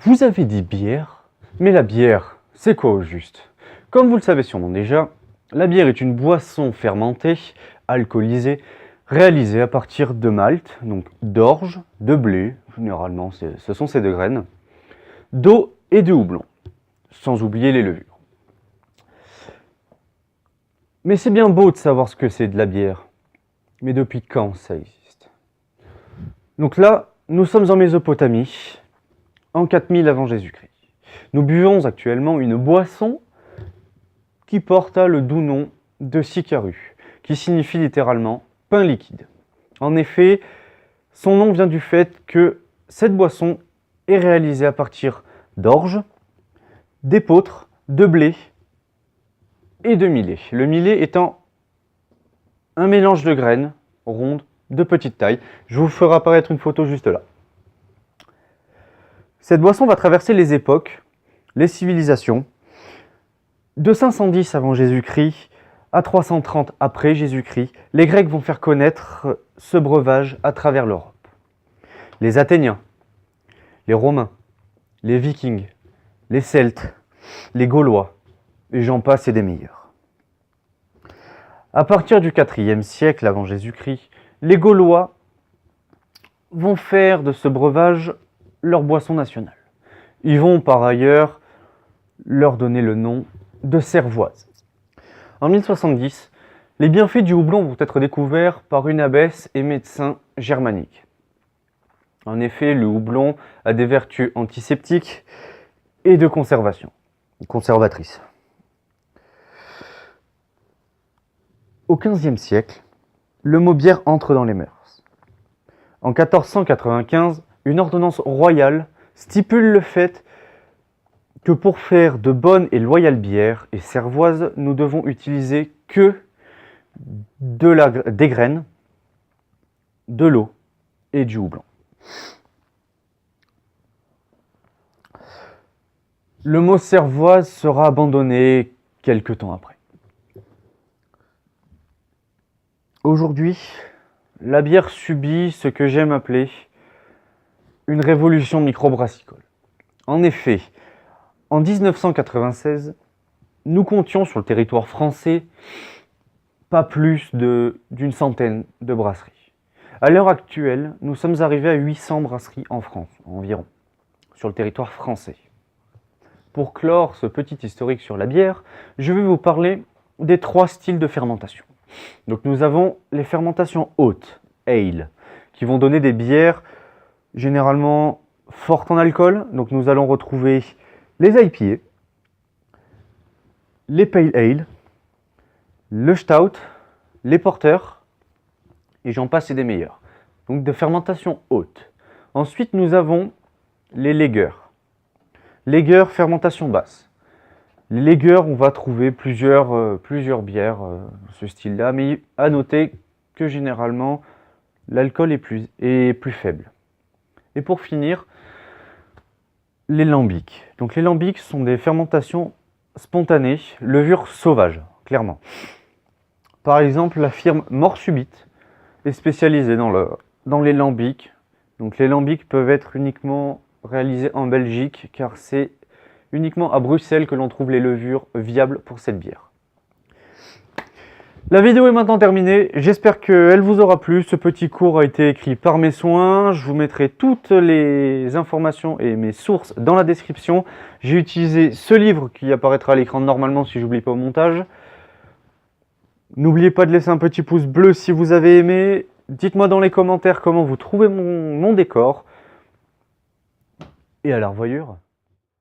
Vous avez dit bière, mais la bière, c'est quoi au juste? Comme vous le savez sûrement déjà, la bière est une boisson fermentée, alcoolisée, réalisée à partir de malt, donc d'orge, de blé, généralement ce sont ces deux graines, d'eau et de houblon, sans oublier les levures. Mais c'est bien beau de savoir ce que c'est de la bière, mais depuis quand ça existe? Donc là, nous sommes en Mésopotamie, en 4000 avant Jésus-Christ. Nous buvons actuellement une boisson qui porta le doux nom de Sikaru, qui signifie littéralement pain liquide. En effet, son nom vient du fait que cette boisson est réalisée à partir d'orge, d'épeautre, de blé et de millet. Le millet étant un mélange de graines rondes de petite taille. Je vous ferai apparaître une photo juste là. Cette boisson va traverser les époques, les civilisations, de 510 avant Jésus-Christ à 330 après Jésus-Christ. Les Grecs vont faire connaître ce breuvage à travers l'Europe. Les Athéniens, les Romains, les Vikings, les Celtes, les Gaulois, et j'en passe et des meilleurs. À partir du IVe siècle avant Jésus-Christ, les Gaulois vont faire de ce breuvage leur boisson nationale. Ils vont par ailleurs leur donner le nom de cervoise. En 1070, les bienfaits du houblon vont être découverts par une abbesse et médecin germanique. En effet, le houblon a des vertus antiseptiques et de conservation, conservatrices. Au XVe siècle, le mot bière entre dans les mœurs. En 1495, une ordonnance royale stipule le fait que pour faire de bonnes et loyales bières et cervoises, nous devons utiliser que des graines, de l'eau et du houblon. Le mot cervoise sera abandonné quelque temps après. Aujourd'hui, la bière subit ce que j'aime appeler une révolution microbrassicole. En effet, en 1996, nous comptions sur le territoire français pas plus d'une centaine de brasseries. À l'heure actuelle, nous sommes arrivés à 800 brasseries en France, environ, sur le territoire français. Pour clore ce petit historique sur la bière, je vais vous parler des 3 styles de fermentation. Donc nous avons les fermentations hautes, ale, qui vont donner des bières généralement fortes en alcool. Donc nous allons retrouver les IPA, les pale ale, le stout, les porters, et j'en passe et des meilleurs. Donc de fermentation haute. Ensuite nous avons les lagers. Lager, fermentation basse. Les lagers, on va trouver plusieurs bières dans ce style-là, mais à noter que généralement, l'alcool est plus faible. Et pour finir, les lambics. Donc les lambics sont des fermentations spontanées, levure sauvage, clairement. Par exemple, la firme Mort Subite est spécialisée dans les lambics. Donc les lambics peuvent être uniquement réalisés en Belgique, car c'est uniquement à Bruxelles que l'on trouve les levures viables pour cette bière. La vidéo est maintenant terminée, j'espère qu'elle vous aura plu. Ce petit cours a été écrit par mes soins, je vous mettrai toutes les informations et mes sources dans la description. J'ai utilisé ce livre qui apparaîtra à l'écran normalement si j'oublie pas au montage. N'oubliez pas de laisser un petit pouce bleu si vous avez aimé. Dites-moi dans les commentaires comment vous trouvez mon décor. Et à la revoyure.